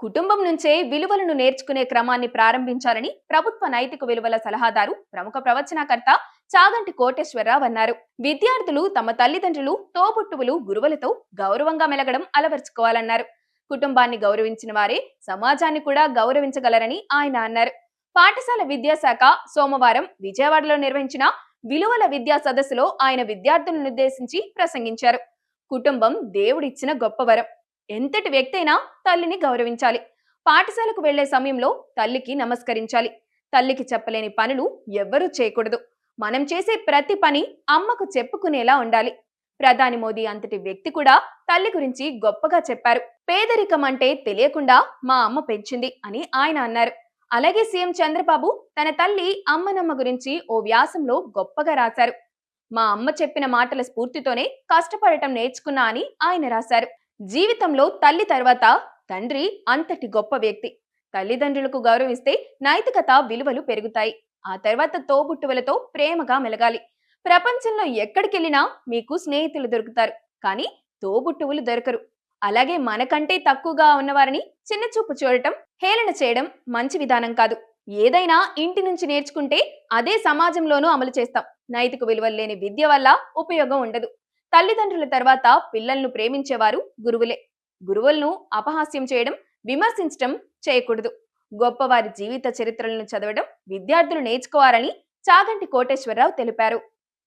కుటుంబం నుంచే విలువలను నేర్చుకునే క్రమాన్ని ప్రారంభించాలని ప్రభుత్వ నైతిక విలువల సలహాదారు ప్రముఖ ప్రవచనకర్త చాగంటి కోటేశ్వరరావు అన్నారు. విద్యార్థులు తమ తల్లిదండ్రులు, తోబుట్టువులు, గురువులతో గౌరవంగా మెలగడం అలవర్చుకోవాలన్నారు. కుటుంబాన్ని గౌరవించిన వారే సమాజాన్ని కూడా గౌరవించగలరని ఆయన అన్నారు. పాఠశాల విద్యాశాఖ సోమవారం విజయవాడలో నిర్వహించిన విలువల విద్యా సదస్సులో ఆయన విద్యార్థులను ఉద్దేశించి ప్రసంగించారు. కుటుంబం దేవుడిచ్చిన గొప్ప వరం. ఎంతటి వ్యక్తి అయినా తల్లిని గౌరవించాలి. పాఠశాలకు వెళ్లే సమయంలో తల్లికి నమస్కరించాలి. తల్లికి చెప్పలేని పనులు ఎవ్వరూ చేయకూడదు. మనం చేసే ప్రతి పని అమ్మకు చెప్పుకునేలా ఉండాలి. ప్రధాని మోదీ అంతటి వ్యక్తి కూడా తల్లి గురించి గొప్పగా చెప్పారు. పేదరికం అంటే తెలియకుండా మా అమ్మ పెంచింది అని ఆయన అన్నారు. అలాగే సీఎం చంద్రబాబు తన తల్లి అమ్మనమ్మ గురించి ఓ వ్యాసంలో గొప్పగా రాశారు. మా అమ్మ చెప్పిన మాటల స్ఫూర్తితోనే కష్టపడటం నేర్చుకున్నా అని ఆయన రాశారు. జీవితంలో తల్లి తర్వాత తండ్రి అంతటి గొప్ప వ్యక్తి. తల్లిదండ్రులకు గౌరవిస్తే నైతికత విలువలు పెరుగుతాయి. ఆ తర్వాత తోబుట్టువులతో ప్రేమగా మెలగాలి. ప్రపంచంలో ఎక్కడికెళ్ళినా మీకు స్నేహితులు దొరుకుతారు, కానీ తోబుట్టువులు దొరకరు. అలాగే మనకంటే తక్కువగా ఉన్నవారిని చిన్నచూపు చూడటం, హేళన చేయడం మంచి విధానం కాదు. ఏదైనా ఇంటి నుంచి నేర్చుకుంటే అదే సమాజంలోనూ అమలు చేస్తాం. నైతిక విలువలు లేని విద్య వల్ల ఉపయోగం ఉండదు. తల్లిదండ్రుల తర్వాత పిల్లలను ప్రేమించేవారు గురువులే. గురువులను అపహాస్యం చేయడం, విమర్శించడం చేయకూడదు. గొప్పవారి జీవిత చరిత్రలను చదవడం విద్యార్థులు నేర్చుకోవాలని చాగంటి కోటేశ్వరరావు తెలిపారు.